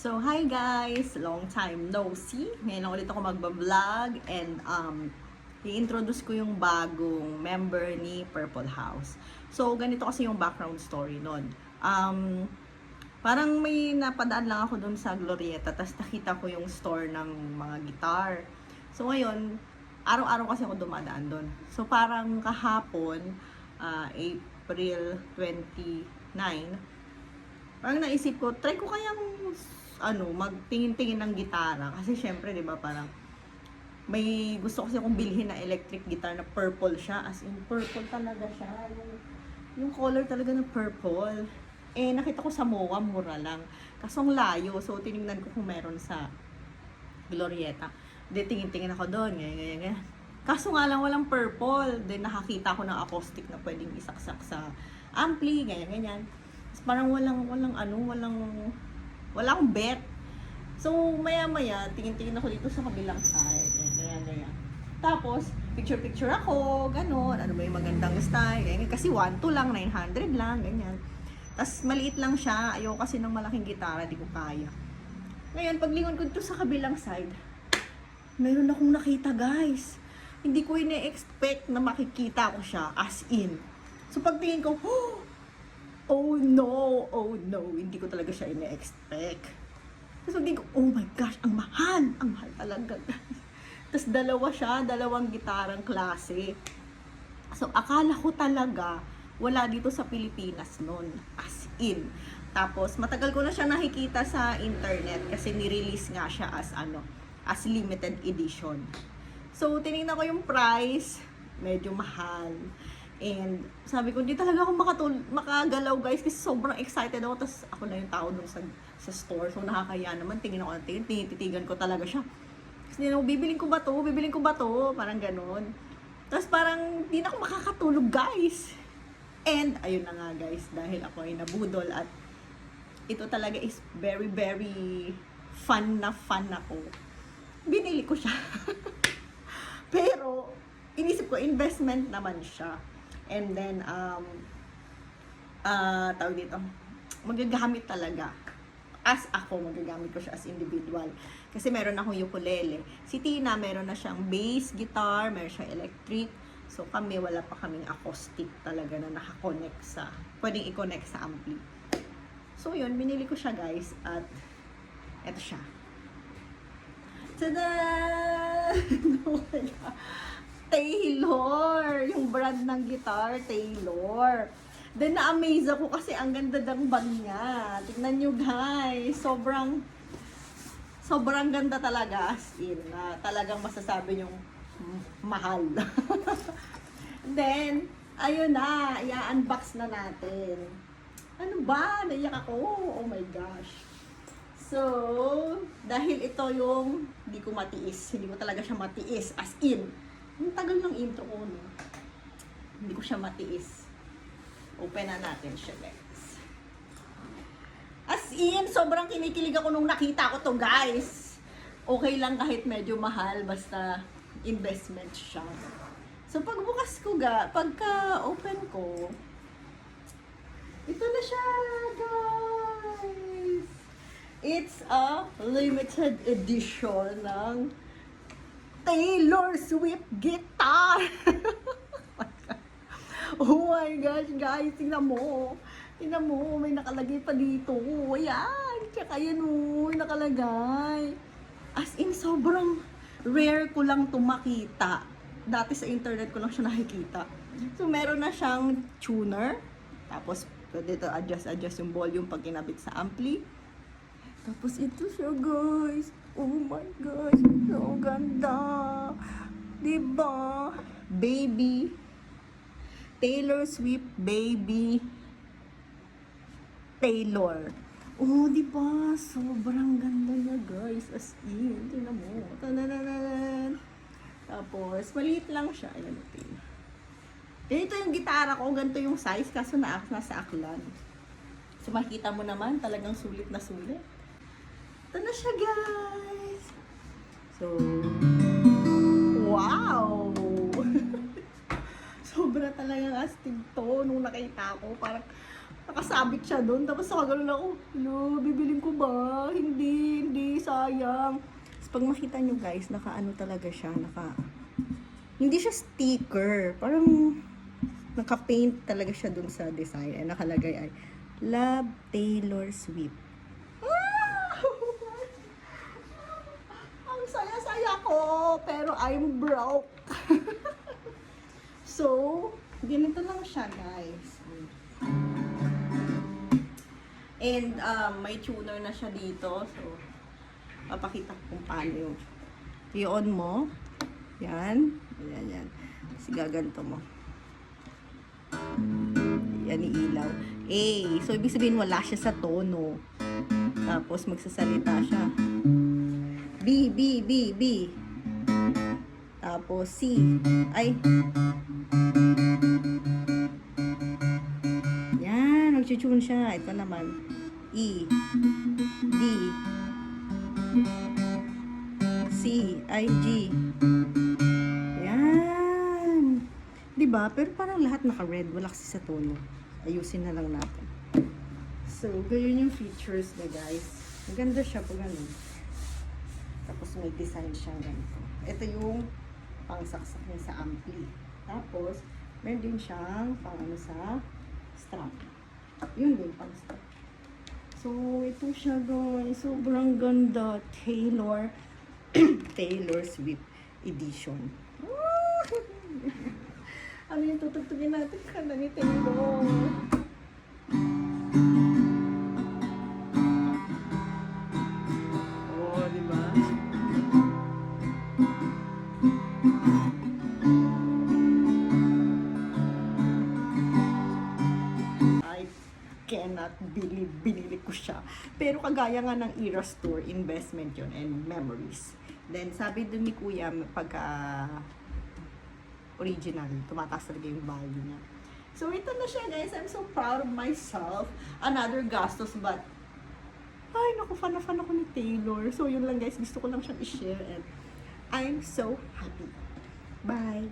So, hi guys! Long time no see. Ngayon lang ulit ako magbablog and i-introduce ko yung bagong member ni Purple House. So, ganito kasi yung background story nun. Parang may napadaan lang ako dun sa Glorieta, tapos nakita ko yung store ng mga gitar. So, ngayon, araw-araw kasi ako dumadaan dun. So, parang kahapon, April 29, parang naisip ko, try ko kayang magtingin-tingin ng gitara. Kasi syempre, di ba, parang may gusto kasi akong bilhin na electric guitar na purple siya. As in, purple talaga siya. Yung color talaga ng purple. Eh, nakita ko sa MOA, mura lang. Kaso ang layo. So, tinignan ko kung meron sa Glorieta. Then, tingin-tingin ako doon. Ganyan. Kaso nga lang, walang purple. Then, nakakita ko ng acoustic na pwedeng isaksak sa ampli. Ganyan. Parang walang akong bet. So, maya-maya, tingin-tingin ako dito sa kabilang side. Ganyan. Tapos, picture-picture ako, gano'n. Ano ba yung magandang style? Ganyan. Kasi 1-2 lang, 900 lang, ganyan. Tapos, maliit lang siya. Ayoko kasi ng malaking gitara, di ko kaya. Ngayon, paglingon ko dito sa kabilang side, meron akong nakita, guys. Hindi ko ine-expect na makikita ko siya, as in. So, pagtingin ko, oh no, hindi ko talaga siya ine-expect. Tapos hindi ko, oh my gosh, ang mahal talaga. Tapos dalawang gitarang klase. So akala ko talaga, wala dito sa Pilipinas noon, as in. Tapos matagal ko na siya nakikita sa internet kasi ni-release nga siya as limited edition. So tinignan ko yung price, medyo mahal. And sabi ko, hindi talaga ako makagalaw, guys, kasi sobrang excited ako. Tapos ako na yung tao dun sa store. So nakakaya naman, tingin ako, tinitigan ko talaga siya. Kasi bibiling ko ba to? Parang ganon. Tapos parang di na ako makakatulog, guys. And ayun na nga, guys, dahil ako ay nabudol at ito talaga is very, very fun ako. Binili ko siya. Pero inisip ko, investment naman siya. And then, tawag dito, magagamit talaga. As ako, magagamit ko siya as individual. Kasi meron akong ukulele. Si Tina, meron na siyang bass, guitar, meron siyang electric. So kami, wala pa kaming acoustic talaga na nakakonect pwedeng i-connect sa ampli. So yun, binili ko siya, guys. At, eto siya. Tada! Taylor, yung brand ng guitar, Taylor. Then na-amaze ako kasi ang ganda ng band niya. Tignan nyo, guys, sobrang ganda talaga, as in, talagang masasabi yung mahal. Then, ayun na, i-unbox na natin. Ano ba? Naiyak ako. Oh my gosh. So, dahil ito yung hindi ko talaga siya matiis, as in. Ang tagal ng intro ko, no? Hindi ko siya matiis. Open na natin siya, guys. As in, sobrang kinikilig ako nung nakita ko to, guys. Okay lang kahit medyo mahal, basta investment siya. So, pagbukas ko, pagka-open ko, ito na siya, guys. It's a limited edition ng Taylor Swift guitar. Oh my gosh, guys, tingnan mo, may nakalagay pa dito. Ayan, tsaka yan, nakalagay. As in, sobrang rare ko lang ito makita. Dati sa internet ko lang siya nakikita. So, meron na siyang tuner. Tapos, pwede ito adjust yung volume pag kinabit sa ampli. Tapos, ito siya, guys. Oh my gosh, so ganda. Diba? Baby. Taylor Swift, baby. Taylor. Oh, diba? Sobrang ganda niya, guys. As in, tingnan mo. Tanananan. Tapos, maliit lang siya. Ayan, okay. Ganito yung gitara ko. Ganito yung size. Kaso nasa aklan. So, makikita mo naman, talagang sulit na sulit. Ito na siya, guys. So, wow! Sobra talagang astig to nung nakita ko. Parang, Nakasabit siya doon. Tapos nakagano'n ako, hello, bibiling ko ba? Hindi, sayang. Tapos pag makita nyo guys, naka-ano talaga siya, hindi siya sticker. Parang naka-paint talaga siya doon sa design. Ay nakalagay ay, Love Taylor Swift. Ang saya-saya ko, pero I'm broke. So, ganito lang siya guys. And may tuner na siya dito. So, papakita ko kung paano yung i-on mo. Yan. Yan. Kasi gaganto mo. Yan ilaw. A. So, ibig sabihin wala siya sa tono. Tapos, magsasalita siya. B. Tapos, C. Ay. Yan. Nag-tune siya. Ito naman. E. D. C. I. G. Yan. Diba? Pero parang lahat naka-red. Wala kasi sa tono. Ayusin na lang natin. So, ganyan yung features na guys. Maganda siya pag ganun. Tapos may design siya ganito. Ito yung pangsaksak niya sa ampli. Tapos, meron din siyang pang ano sa strap. Yun din, pang strap. So, ito siya guys. Sobrang ganda. Taylor Swift Edition. Ano yung tutugtugin natin? Kanda ni Taylor. Oh, diba? Cannot believe, binili ko siya. Pero kagaya nga ng Eras Tour, investment yun and memories. Then, sabi dun ni Kuya, pagka original, tumataas talaga yung value niya. So, ito na siya guys. I'm so proud of myself. Another gastos, but ay, naku, fan na fan ako ni Taylor. So, yun lang guys. Gusto ko lang siyang i-share and I'm so happy. Bye!